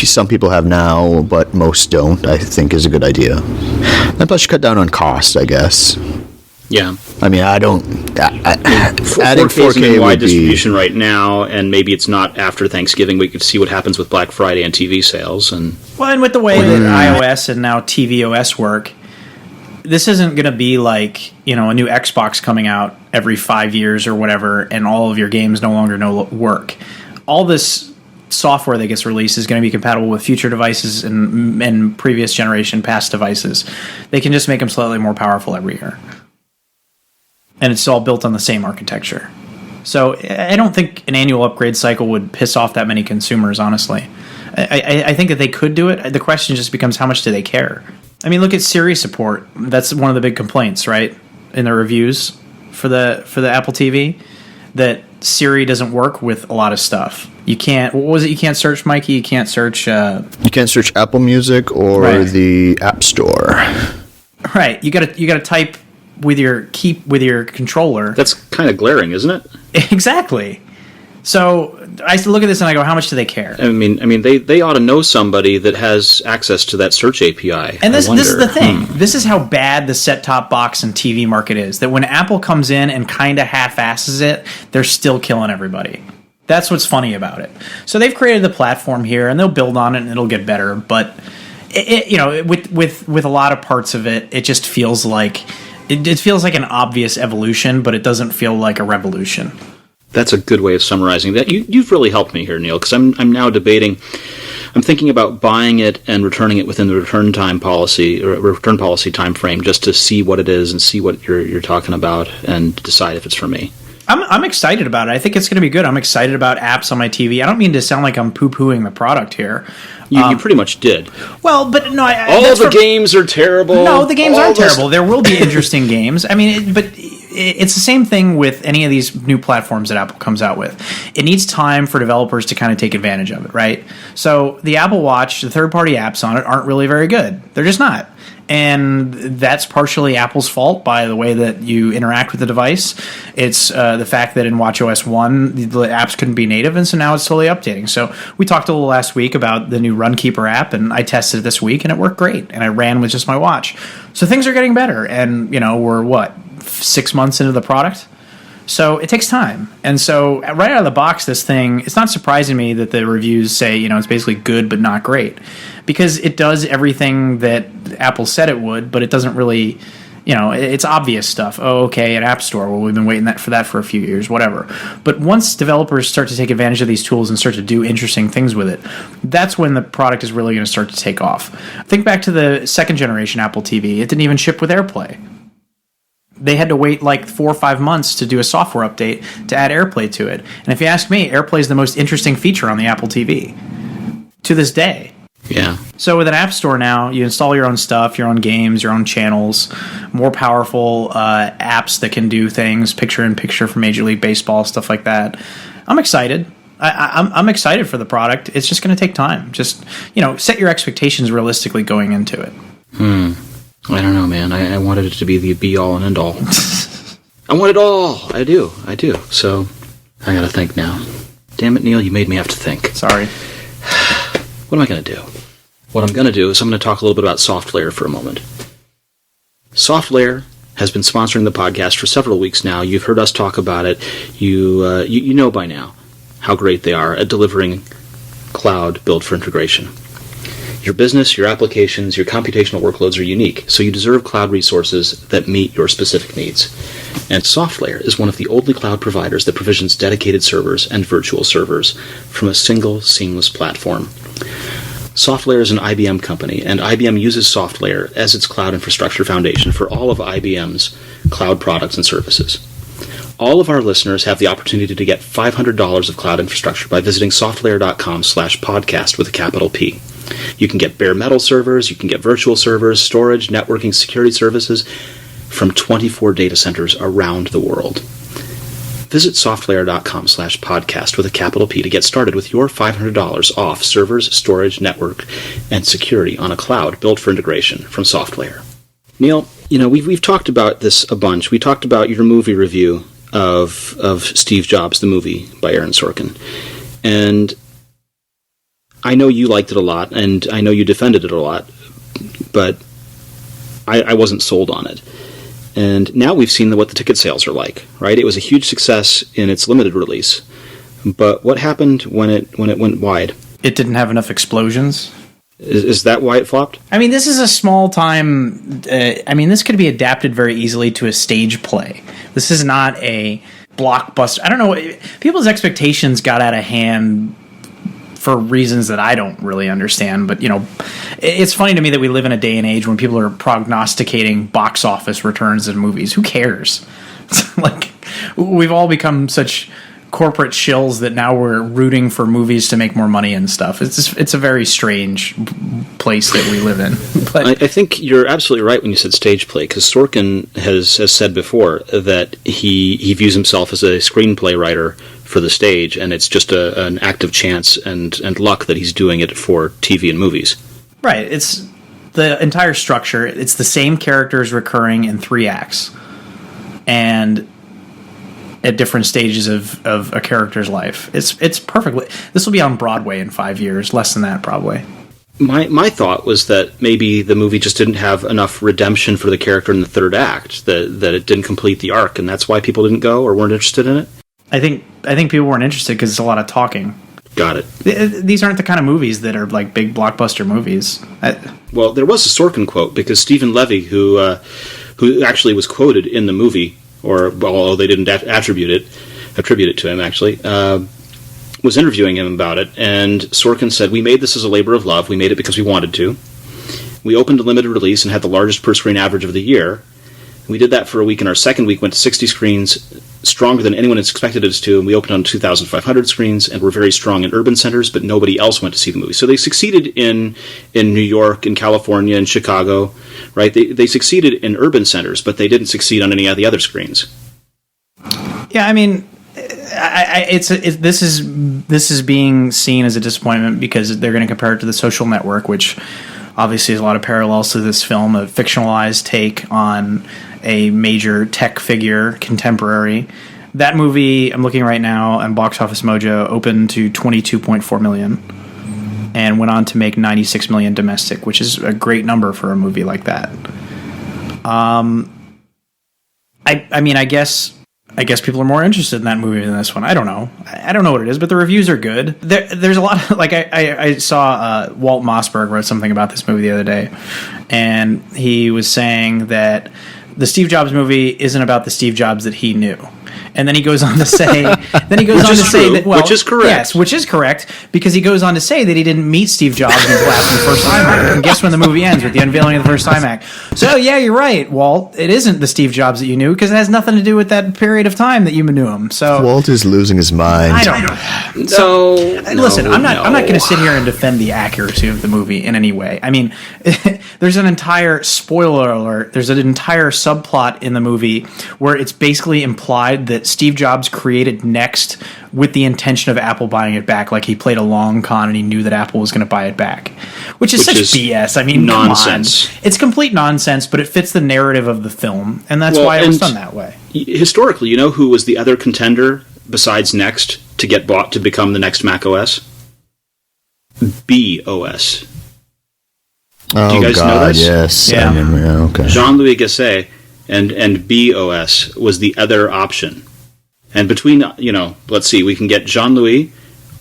some people have now, but most don't, I think is a good idea. And plus, you cut down on cost, I guess. Yeah. I mean, adding 4K is in wide distribution right now, and maybe it's not after Thanksgiving. We could see what happens with Black Friday and TV sales. And with the way that iOS and now tvOS work, this isn't going to be like, a new Xbox coming out every 5 years or whatever, and all of your games no longer work. All this software that gets released is going to be compatible with future devices and previous generation past devices. They can just make them slightly more powerful every year. And it's all built on the same architecture. So I don't think an annual upgrade cycle would piss off that many consumers, honestly. I think that they could do it. The question just becomes, how much do they care? I mean, look at Siri support. That's one of the big complaints, right, in the reviews for the Apple TV, that Siri doesn't work with a lot of stuff. You can't. What was it? You can't search, Mikey. You can't search. You can't search Apple Music or the App Store. Right. You gotta type with your controller. That's kind of glaring, isn't it? Exactly. So I look at this and I go, how much do they care? I mean, they ought to know somebody that has access to that search API. And this is the thing. This is how bad the set-top box and TV market is. That when Apple comes in and kind of half-asses it, they're still killing everybody. That's what's funny about it. So they've created the platform here, and they'll build on it, and it'll get better. But with a lot of parts of it, it just feels like it feels like an obvious evolution, but it doesn't feel like a revolution. That's a good way of summarizing that. You've really helped me here, Neil, because I'm now debating. I'm thinking about buying it and returning it within the return policy time frame, just to see what it is and see what you're talking about and decide if it's for me. I'm excited about it. I think it's going to be good. I'm excited about apps on my TV. I don't mean to sound like I'm poo-pooing the product here. You pretty much did. Well, but no. All the games are terrible. No, the games aren't terrible. There will be interesting games. I mean, but it's the same thing with any of these new platforms that Apple comes out with. It needs time for developers to kind of take advantage of it, right? So the Apple Watch, the third-party apps on it aren't really very good. They're just not. And that's partially Apple's fault by the way that you interact with the device. It's the fact that in watchOS 1, the apps couldn't be native, and so now it's slowly updating. So we talked a little last week about the new Runkeeper app, and I tested it this week, and it worked great. And I ran with just my watch. So things are getting better, and we're 6 months into the product? So it takes time. And so right out of the box, this thing, it's not surprising me that the reviews say, it's basically good but not great. Because it does everything that Apple said it would, but it doesn't really, it's obvious stuff. Oh, okay, an App Store. Well, we've been waiting for that for a few years, whatever. But once developers start to take advantage of these tools and start to do interesting things with it, that's when the product is really going to start to take off. Think back to the second generation Apple TV. It didn't even ship with AirPlay. They had to wait like 4 or 5 months to do a software update to add AirPlay to it. And if you ask me, AirPlay is the most interesting feature on the Apple TV to this day. Yeah. So with an app store now, you install your own stuff, your own games, your own channels, more powerful apps that can do things, picture-in-picture for Major League Baseball, stuff like that. I'm excited. I'm excited for the product. It's just going to take time. Just, set your expectations realistically going into it. I don't know, man. I wanted it to be the be-all and end-all. I want it all. I do. So, I gotta think now. Damn it, Neil, you made me have to think. Sorry. What am I gonna do? What I'm gonna do is I'm gonna talk a little bit about SoftLayer for a moment. SoftLayer has been sponsoring the podcast for several weeks now. You've heard us talk about it. You know by now how great they are at delivering cloud built for integration. Your business, your applications, your computational workloads are unique, so you deserve cloud resources that meet your specific needs. And SoftLayer is one of the only cloud providers that provisions dedicated servers and virtual servers from a single, seamless platform. SoftLayer is an IBM company, and IBM uses SoftLayer as its cloud infrastructure foundation for all of IBM's cloud products and services. All of our listeners have the opportunity to get $500 of cloud infrastructure by visiting softlayer.com/podcast with a capital P. You can get bare metal servers, you can get virtual servers, storage, networking, security services from 24 data centers around the world. Visit softlayer.com/podcast with a capital P to get started with your $500 off servers, storage, network, and security on a cloud built for integration from SoftLayer. Neil, we've talked about this a bunch. We talked about your movie review of Steve Jobs, the movie by Aaron Sorkin. And I know you liked it a lot, and I know you defended it a lot, but I wasn't sold on it. And now we've seen what the ticket sales are like, right? It was a huge success in its limited release. But what happened when it went wide? It didn't have enough explosions. Is that why it flopped? I mean, this is a small time... this could be adapted very easily to a stage play. This is not a blockbuster. I don't know. People's expectations got out of hand for reasons that I don't really understand. But, it's funny to me that we live in a day and age when people are prognosticating box office returns in movies. Who cares? Like, we've all become such corporate shills that now we're rooting for movies to make more money and stuff. It's a very strange place that we live in. But I think you're absolutely right when you said stage play, because Sorkin has said before that he views himself as a screenplay writer for the stage, and it's just an act of chance and luck that he's doing it for TV and movies. Right. It's the entire structure. It's the same characters recurring in 3 acts. And at different stages of a character's life. It's perfectly... This will be on Broadway in 5 years. Less than that, probably. My thought was that maybe the movie just didn't have enough redemption for the character in the 3rd act, that it didn't complete the arc, and that's why people didn't go or weren't interested in it? I think people weren't interested because it's a lot of talking. Got it. These aren't the kind of movies that are like big blockbuster movies. Well, there was a Sorkin quote, because Stephen Levy, who actually was quoted in the movie, although they didn't attribute it to him, actually, was interviewing him about it, and Sorkin said, "We made this as a labor of love. We made it because we wanted to. We opened a limited release and had the largest per-screen average of the year. We did that for a week, and our second week went to 60 screens, stronger than anyone had expected us to, and we opened on 2,500 screens, and we're very strong in urban centers, but nobody else went to see the movie." So they succeeded in New York, in California, in Chicago, right? They succeeded in urban centers, but they didn't succeed on any of the other screens. Yeah, I mean, this is being seen as a disappointment because they're going to compare it to The Social Network, which obviously has a lot of parallels to this film, a fictionalized take on a major tech figure, contemporary. That movie, I'm looking right now, on Box Office Mojo, opened to $22.4 million and went on to make $96 million domestic, which is a great number for a movie like that. I guess people are more interested in that movie than this one. I don't know. I don't know what it is, but the reviews are good. There's a lot of, like, I saw Walt Mossberg wrote something about this movie the other day, and he was saying that the Steve Jobs movie isn't about the Steve Jobs that he knew. And then he goes on to say, which is correct. Yes, which is correct, because he goes on to say that he didn't meet Steve Jobs until after the first iMac. And guess when the movie ends? With the unveiling of the first iMac. So yeah, you're right, Walt. It isn't the Steve Jobs that you knew, because it has nothing to do with that period of time that you knew him. So Walt is losing his mind. I don't know. So listen, I'm not going to sit here and defend the accuracy of the movie in any way. I mean, there's an entire spoiler alert. There's an entire subplot in the movie where it's basically implied that Steve Jobs created Next with the intention of Apple buying it back. Like, he played a long con and he knew that Apple was going to buy it back, which is such BS. I mean, nonsense. Come on. It's complete nonsense, but it fits the narrative of the film, and that's why it was done that way. Historically, you know who was the other contender besides Next to get bought to become the next Mac OS? BOS. Oh, do you guys know this? Yes. Yeah. Okay. Jean-Louis Gasset and BOS was the other option. And between, let's see, we can get Jean-Louis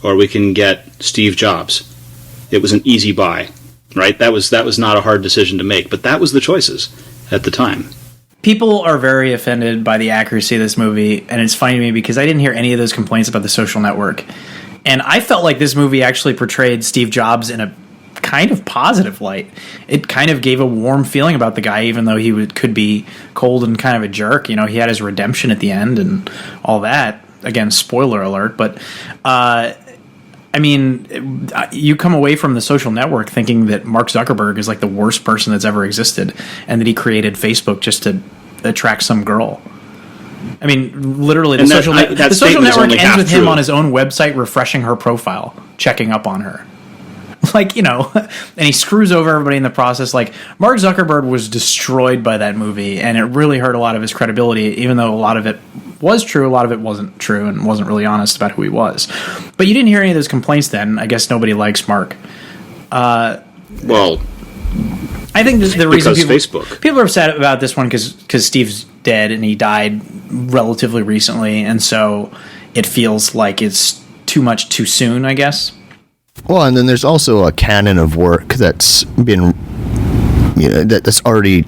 or we can get Steve Jobs. It was an easy buy, right? That was not a hard decision to make, but that was the choices at the time. People are very offended by the accuracy of this movie, and it's funny to me because I didn't hear any of those complaints about The Social Network. And I felt like this movie actually portrayed Steve Jobs in a kind of positive light. It kind of gave a warm feeling about the guy, even though he could be cold and kind of a jerk. He had his redemption at the end and all that. Again, spoiler alert. But, you come away from The Social Network thinking that Mark Zuckerberg is like the worst person that's ever existed, and that he created Facebook just to attract some girl. I mean, literally, The Social Network ends with him on his own website refreshing her profile, checking up on her. And he screws over everybody in the process. Like, Mark Zuckerberg was destroyed by that movie, and it really hurt a lot of his credibility, even though a lot of it was true, a lot of it wasn't true, and wasn't really honest about who he was. But you didn't hear any of those complaints then. I guess nobody likes Mark. Well, I think the reason people are upset about this one because Steve's dead, and he died relatively recently, and so it feels like it's too much too soon, I guess. Well, and then there's also a canon of work that's been, that's already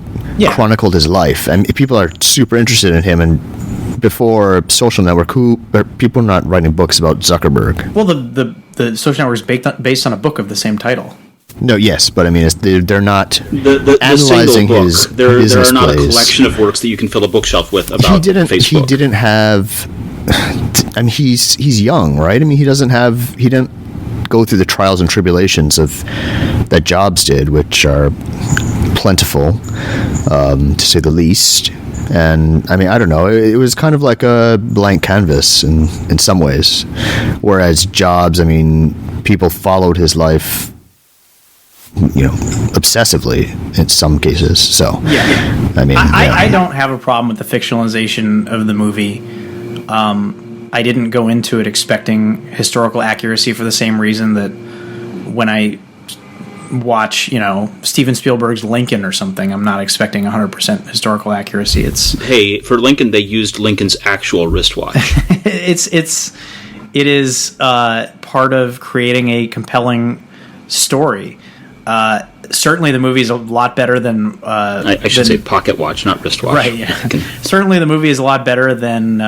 chronicled his life, and people are super interested in him. And before Social Network, people are not writing books about Zuckerberg. Well, the Social Network is based on a book of the same title. No, yes, but I mean, they're not the analyzing book. his There business are not plays. A collection of works that you can fill a bookshelf with about Facebook. He didn't have. I mean, he's young, right? I mean, he didn't go through the trials and tribulations of that Jobs did, which are plentiful, to say the least. And I mean, I don't know. It was kind of like a blank canvas in some ways, whereas Jobs, I mean, people followed his life, obsessively in some cases. So yeah. I mean, I don't have a problem with the fictionalization of the movie. I didn't go into it expecting historical accuracy for the same reason that when I watch, Steven Spielberg's Lincoln or something, I'm not expecting 100% historical accuracy. Hey, for Lincoln, they used Lincoln's actual wristwatch. It is part of creating a compelling story. Certainly, the movie is a lot better than. I should say pocket watch, not wristwatch. Right. Yeah. Certainly, the movie is a lot better than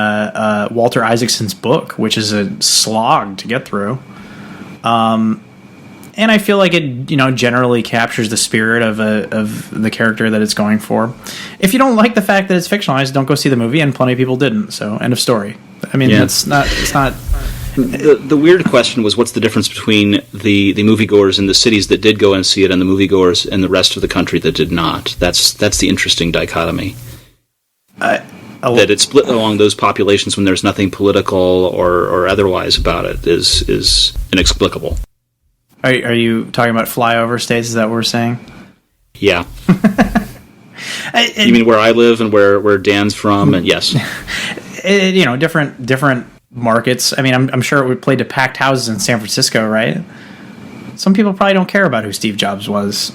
Walter Isaacson's book, which is a slog to get through. And I feel like it, generally captures the spirit of the character that it's going for. If you don't like the fact that it's fictionalized, don't go see the movie, and plenty of people didn't. So, end of story. I mean, It's not. The weird question was, what's the difference between the moviegoers in the cities that did go and see it and the moviegoers in the rest of the country that did not? That's the interesting dichotomy. That it's split along those populations when there's nothing political or otherwise about it is inexplicable. Are you talking about flyover states? Is that what we're saying? Yeah. You mean where I live and where Dan's from? And yes. Different markets. I mean, I'm sure it would play to packed houses in San Francisco, right? Some people probably don't care about who Steve Jobs was.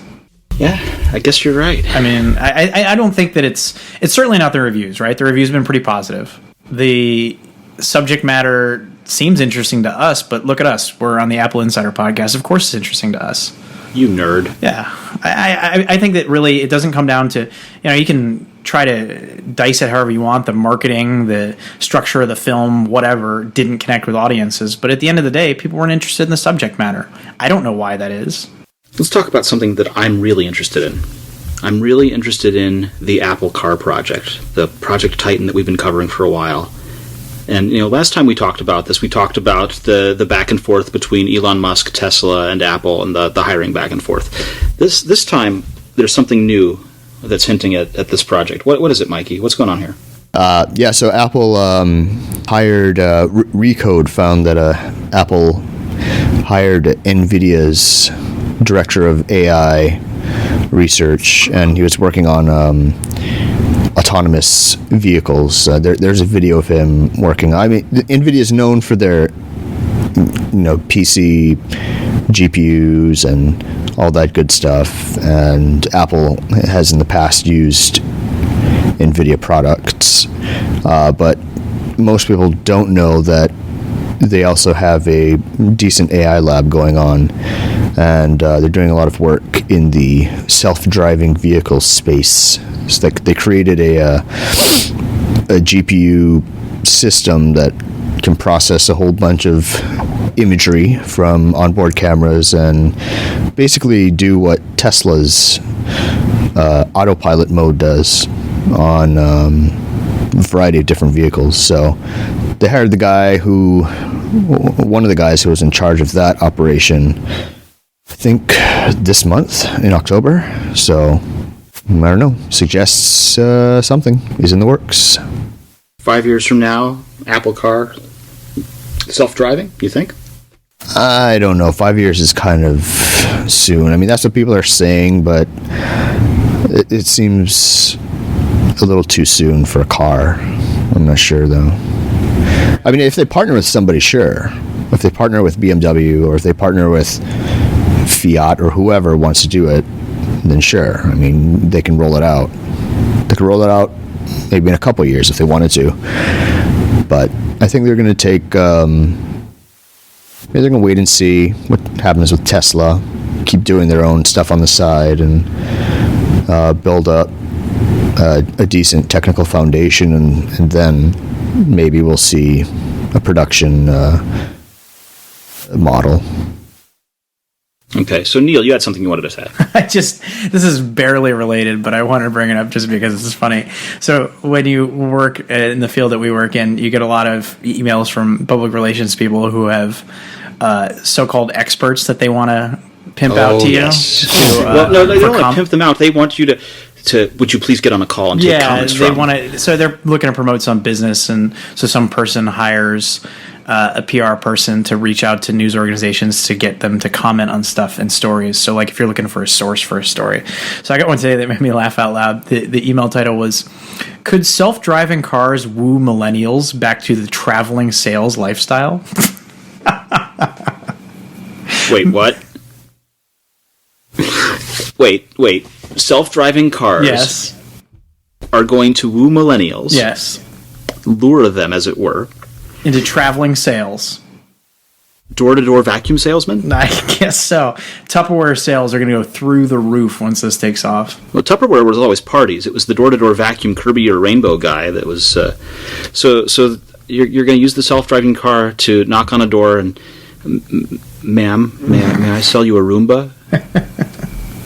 Yeah, I guess you're right. I mean, I don't think that it's certainly not the reviews, right? The reviews have been pretty positive. The subject matter seems interesting to us, but look at us. We're on the Apple Insider podcast. Of course it's interesting to us. You nerd. Yeah. I think that really it doesn't come down to, you can try to dice it however you want. The marketing, the structure of the film, whatever, didn't connect with audiences. But at the end of the day, people weren't interested in the subject matter. I don't know why that is. Let's talk about something that I'm really interested in. I'm really interested in the Apple Car project, the Project Titan that we've been covering for a while. And, last time we talked about this, we talked about the back and forth between Elon Musk, Tesla, and Apple, and the hiring back and forth. This time, there's something new that's hinting at this project. What is it, Mikey? What's going on here? So Apple hired, Recode found that Apple hired NVIDIA's director of AI research, and he was working on autonomous vehicles. There's a video of him working. I mean, NVIDIA is known for their, PC GPUs and all that good stuff. And Apple has in the past used NVIDIA products, but most people don't know that they also have a decent AI lab going on, and they're doing a lot of work in the self-driving vehicle space. So they created a GPU system that can process a whole bunch of imagery from onboard cameras and basically do what Tesla's autopilot mode does on a variety of different vehicles. So they hired one of the guys who was in charge of that operation, I think this month in October. So I don't know, suggests something is in the works. 5 years from now, Apple Car self-driving, you think? I don't know. 5 years is kind of soon. I mean, that's what people are saying, but it seems a little too soon for a car. I'm not sure, though. I mean, if they partner with somebody, sure. If they partner with BMW or if they partner with Fiat or whoever wants to do it, then sure. I mean, they can roll it out. They can roll it out maybe in a couple of years if they wanted to. But I think they're going to take... maybe they're going to wait and see what happens with Tesla, keep doing their own stuff on the side, and build up a decent technical foundation, and then maybe we'll see a production model. Okay, so Neil, you had something you wanted to say. This is barely related, but I wanted to bring it up just because this is funny. So when you work in the field that we work in, you get a lot of emails from public relations people who have so-called experts that they want to pimp out to you. Yes. Well, no, they don't want to pimp them out. They want you to would you please get on a call and take comments from? Yeah, they want to. So they're looking to promote some business, and so some person hires a PR person to reach out to news organizations to get them to comment on stuff and stories. So, like, if you're looking for a source for a story. So I got one today that made me laugh out loud. The email title was, "Could self-driving cars woo millennials back to the traveling sales lifestyle?" Wait, what? Wait. Self-driving cars are going to woo millennials. Yes. Lure them, as it were. Into traveling sales. Door-to-door vacuum salesman? I guess so. Tupperware sales are going to go through the roof once this takes off. Well, Tupperware was always parties. It was the door-to-door vacuum Kirby or Rainbow guy that was... So you're going to use the self-driving car to knock on a door and... Ma'am, may I sell you a Roomba?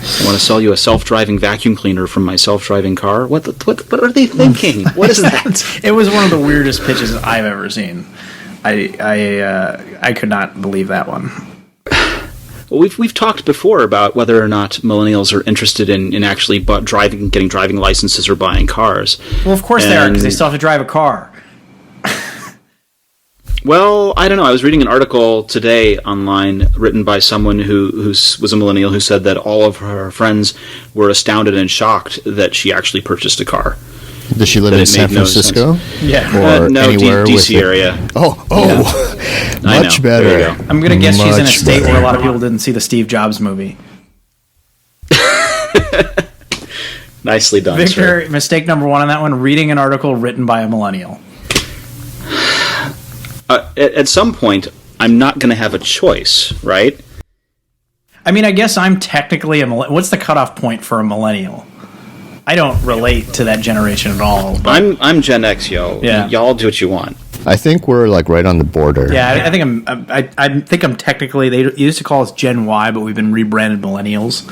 I want to sell you a self-driving vacuum cleaner from my self-driving car. What are they thinking? What is that? It was one of the weirdest pitches I've ever seen. I could not believe that one. Well, we've talked before about whether or not millennials are interested in actually getting driving licenses or buying cars. Well, of course they are, because they still have to drive a car. Well, I don't know. I was reading an article today online written by someone who was a millennial who said that all of her friends were astounded and shocked that she actually purchased a car. Does she live in San Francisco? Yeah. Or no, anywhere DC area. Oh, yeah. Much better. There you go. I'm going to guess she's in a Much state better. where a lot of people didn't see the Steve Jobs movie. Nicely done, Victor, sir. mistake number one on that one, reading an article written by a millennial. At some point, I'm not going to have a choice, right? I mean, I guess I'm technically a millennial. What's the cutoff point for a millennial? I don't relate to that generation at all. But I'm Gen X, yo. Yeah. Y'all do what you want. I think we're like right on the border. yeah, I think I'm technically. They used to call us Gen Y, but we've been rebranded millennials.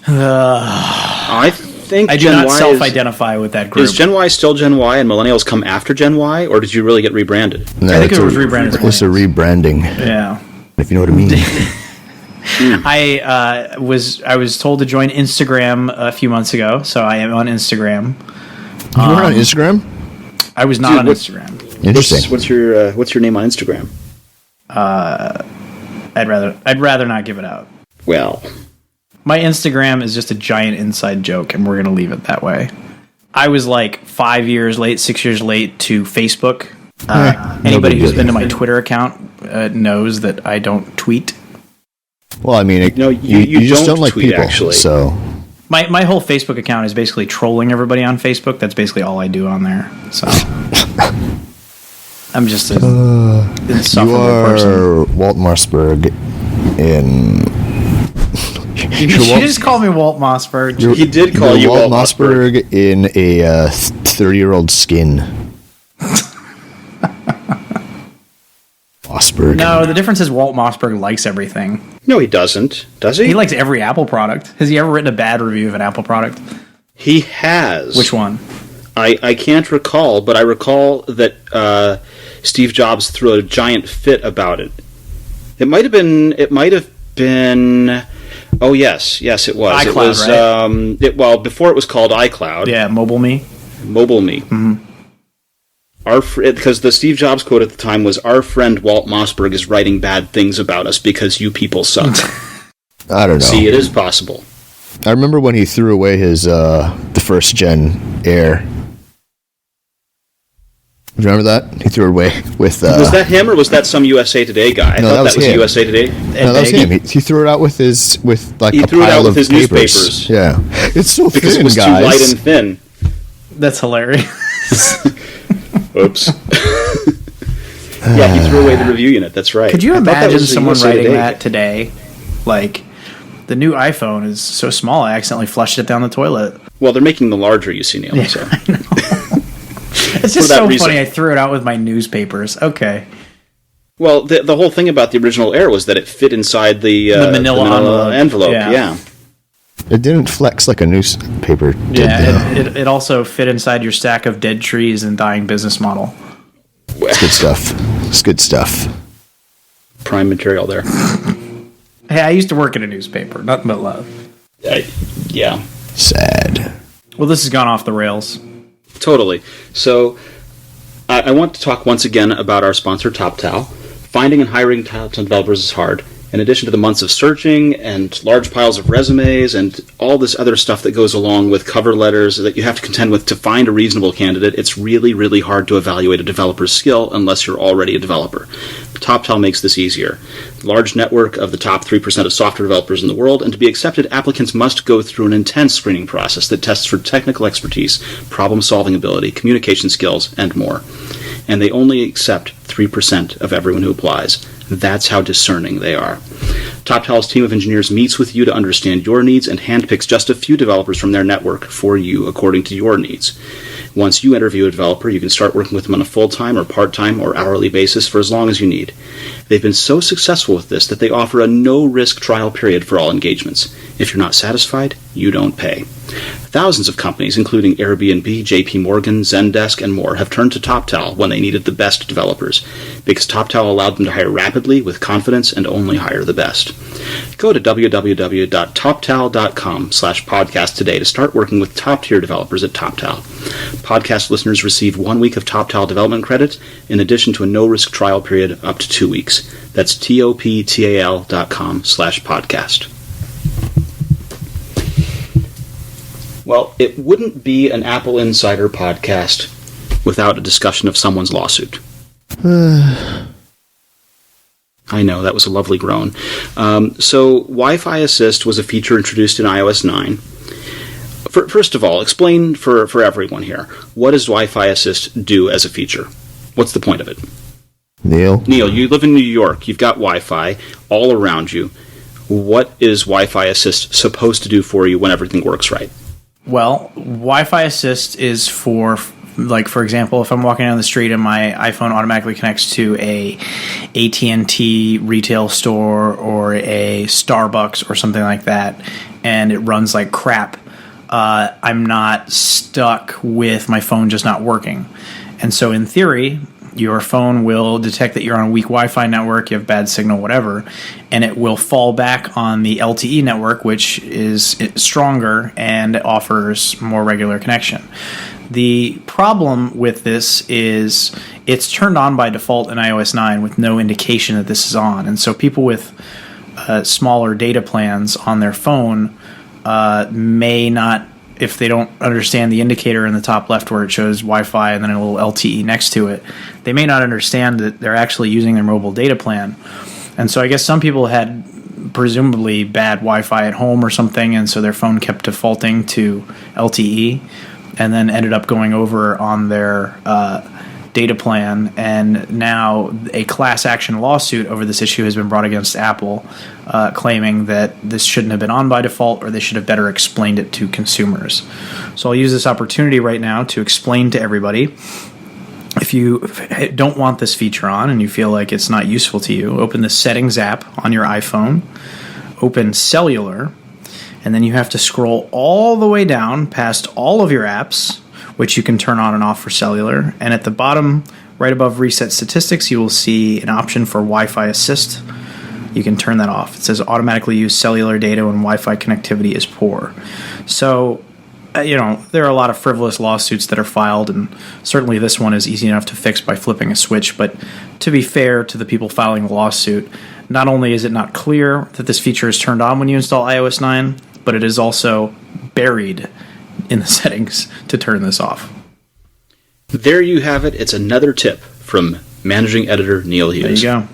I think I do Gen not Y self-identify with that group. Is Gen Y still Gen Y and millennials come after Gen Y, or did you really get rebranded? No, I think it's it was rebranded as It's a rebranding, Yeah. if you know what I mean. I was told to join Instagram a few months ago, so I am on Instagram. You were on Instagram? I was not on Instagram. Interesting. What's your name on Instagram? I'd rather not give it out. Well, My Instagram is just a giant inside joke, and we're going to leave it that way. I was like 5 years late, 6 years late to Facebook. Anybody who's been to my Twitter account knows that I don't tweet. Well, I mean, No, you just don't like tweet, people, actually. so... My whole Facebook account is basically trolling everybody on Facebook. That's basically all I do on there. So I'm just an You insufferable are person. Walt Mossberg in... You just call me Walt Mossberg. he did call you Walt Walt Mossberg. Mossberg in a 30-year-old skin. Mossberg. No, the difference is Walt Mossberg likes everything. No, he doesn't. Does he? He likes every Apple product. Has he ever written a bad review of an Apple product? He has. Which one? I can't recall, but I recall that Steve Jobs threw a giant fit about it. It might have been. Oh yes, it was. iCloud, it was. right? Before it was called iCloud. Yeah, Mobile Me. Mobile Me. Mm-hmm. Because the Steve Jobs quote at the time was, "Our friend Walt Mossberg is writing bad things about us because you people suck." I don't know. See, it is possible. I remember when he threw away his the first gen Air. Do you remember that? He threw it away with... Was that him or was that some USA Today guy? I No, thought that was him. USA Today. No, that was him. He threw it out with like He a threw it out pile with of his papers. newspapers. Yeah, it's so Because thin, it was guys. too light and thin. That's hilarious. Oops. Yeah, he threw away the review unit. That's right. Could you I thought that imagine was a someone USA writing Today that guy. today? Like, the new iPhone is so small, I accidentally flushed it down the toilet. Well, they're making the larger, you see, Neil. Yeah, So. I know. It's just For that so reason. funny. I threw it out with my newspapers. Okay. Well, the whole thing about the original Air was that it fit inside the manila envelope. Yeah. It didn't flex like a newspaper did. Yeah, it also fit inside your stack of dead trees and dying business model. It's good stuff. It's good stuff. Prime material there. Hey, I used to work in a newspaper. Nothing but love. Yeah. Sad. Well, this has gone off the rails. Totally. So, I want to talk once again about our sponsor, TopTal. Finding and hiring TopTal developers is hard. In addition to the months of searching and large piles of resumes and all this other stuff that goes along with cover letters that you have to contend with to find a reasonable candidate, it's really, really hard to evaluate a developer's skill unless you're already a developer. TopTal makes this easier. Large network of the top 3% of software developers in the world, and to be accepted, applicants must go through an intense screening process that tests for technical expertise, problem-solving ability, communication skills, and more. And they only accept 3% of everyone who applies. That's how discerning they are. TopTal's team of engineers meets with you to understand your needs and handpicks just a few developers from their network for you according to your needs. Once you interview a developer, you can start working with them on a full-time or part-time or hourly basis for as long as you need. They've been so successful with this that they offer a no-risk trial period for all engagements. If you're not satisfied, you don't pay. Thousands of companies, including Airbnb, JP Morgan, Zendesk, and more, have turned to TopTal when they needed the best developers, because TopTal allowed them to hire rapidly, with confidence, and only hire the best. Go to www.toptal.com/podcast today to start working with top-tier developers at TopTal. Podcast listeners receive 1 week of TopTal development credit, in addition to a no-risk trial period up to 2 weeks. That's toptal.com/podcast. Well, it wouldn't be an Apple Insider podcast without a discussion of someone's lawsuit. I know, that was a lovely groan. So, Wi-Fi Assist was a feature introduced in iOS 9. First of all, explain for everyone here, what does Wi-Fi Assist do as a feature? What's the point of it? Neil, you live in New York. You've got Wi-Fi all around you. What is Wi-Fi Assist supposed to do for you when everything works right? Well, Wi-Fi Assist is for example, if I'm walking down the street and my iPhone automatically connects to a AT&T retail store or a Starbucks or something like that, and it runs like crap, I'm not stuck with my phone just not working. And so in theory, your phone will detect that you're on a weak Wi-Fi network, you have bad signal, whatever, and it will fall back on the LTE network, which is stronger and offers more regular connection. The problem with this is it's turned on by default in iOS 9 with no indication that this is on. And so people with smaller data plans on their phone may not, if they don't understand the indicator in the top left where it shows Wi-Fi and then a little LTE next to it, they may not understand that they're actually using their mobile data plan. And so I guess some people had presumably bad Wi-Fi at home or something, and so their phone kept defaulting to LTE and then ended up going over on their data plan. And now a class action lawsuit over this issue has been brought against Apple, claiming that this shouldn't have been on by default, or they should have better explained it to consumers. So I'll use this opportunity right now to explain to everybody, if you don't want this feature on and you feel like it's not useful to you, open the Settings app on your iPhone, open Cellular, and then you have to scroll all the way down past all of your apps, which you can turn on and off for cellular. And at the bottom, right above Reset Statistics, you will see an option for Wi-Fi Assist. You can turn that off. It says automatically use cellular data when Wi-Fi connectivity is poor. So, there are a lot of frivolous lawsuits that are filed, and certainly this one is easy enough to fix by flipping a switch. But to be fair to the people filing the lawsuit, not only is it not clear that this feature is turned on when you install iOS 9, but it is also buried in the settings to turn this off. There you have it. It's another tip from managing editor Neil Hughes. There you go.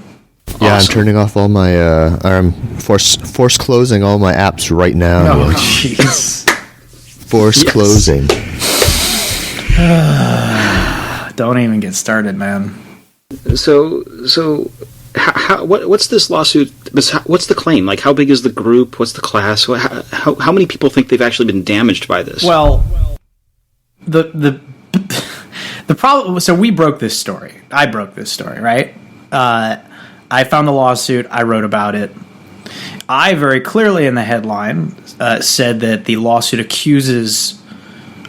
Yeah, Awesome. I'm turning off all my. I'm force closing all my apps right now. Oh, jeez. Force closing. Don't even get started, man. So, what's this lawsuit? What's the claim? Like, how big is the group? What's the class? How many people think they've actually been damaged by this? Well, the problem. So we broke this story. I broke this story, right? I found the lawsuit. I wrote about it. I very clearly in the headline said that the lawsuit accuses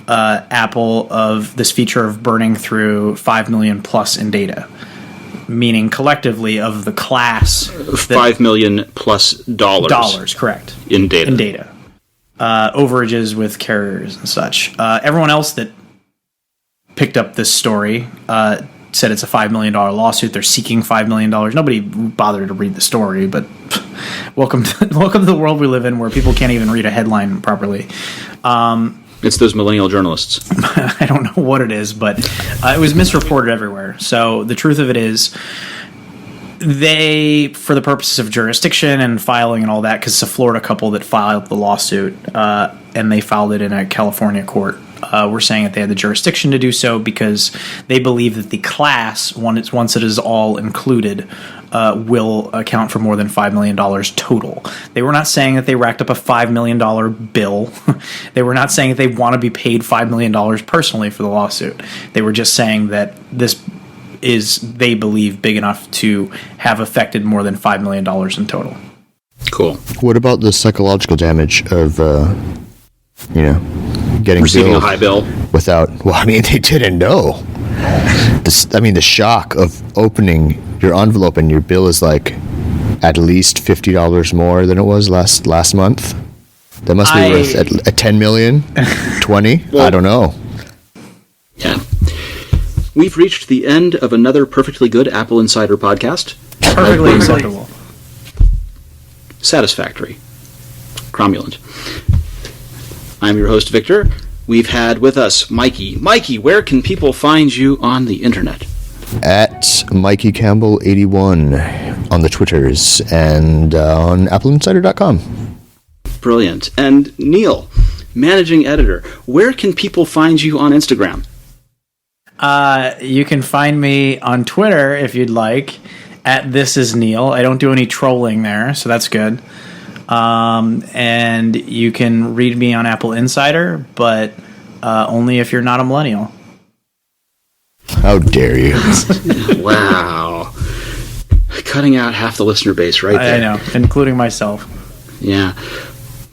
Apple of this feature of burning through 5 million plus in data, meaning collectively of the class $5 million plus dollars, correct, in data. Overages with carriers and such. Everyone else that picked up this story said it's a $5 million lawsuit. They're seeking $5 million. Nobody bothered to read the story, but welcome to the world we live in where people can't even read a headline properly. It's those millennial journalists. I don't know what it is, but it was misreported everywhere. So the truth of it is, they, for the purposes of jurisdiction and filing and all that, because it's a Florida couple that filed the lawsuit, and they filed it in a California court, we're saying that they had the jurisdiction to do so because they believe that the class, once it is all included, will account for more than $5 million total. They were not saying that they racked up a $5 million bill. They were not saying that they want to be paid $5 million personally for the lawsuit. They were just saying that this is, they believe, big enough to have affected more than $5 million in total. Cool. What about the psychological damage of, getting receiving a billed high bill without? Well, I mean, they didn't know. The shock of opening your envelope and your bill is like at least $50 more than it was last month. That must be worth a 10 million, 20. Well, I don't know. Yeah. We've reached the end of another perfectly good Apple Insider podcast. Perfectly acceptable. Satisfactory. Cromulent. I'm your host, Victor. We've had with us Mikey. Mikey, where can people find you on the internet? At Mikey Campbell 81 on the Twitters and on AppleInsider.com. Brilliant. And Neil, managing editor, where can people find you on Instagram? You can find me on Twitter if you'd like at thisisneil. I don't do any trolling there, so that's good. And you can read me on Apple Insider, but only if you're not a millennial. How dare you? Wow. Cutting out half the listener base right there. I know, including myself. Yeah.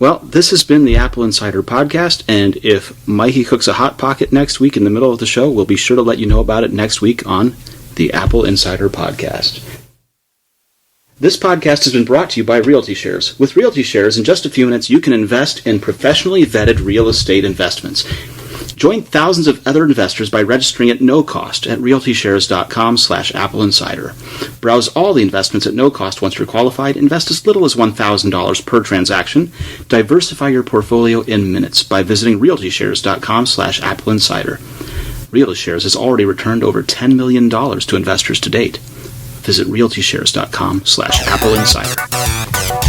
Well, this has been the Apple Insider Podcast, and if Mikey cooks a Hot Pocket next week in the middle of the show, we'll be sure to let you know about it next week on the Apple Insider Podcast. This podcast has been brought to you by Realty Shares. With Realty Shares, in just a few minutes, you can invest in professionally vetted real estate investments. Join thousands of other investors by registering at no cost at realtyshares.com/AppleInsider. Browse all the investments at no cost once you're qualified. Invest as little as $1,000 per transaction. Diversify your portfolio in minutes by visiting realtyshares.com/AppleInsider. Realty Shares has already returned over $10 million to investors to date. Visit realtyshares.com/AppleInsider.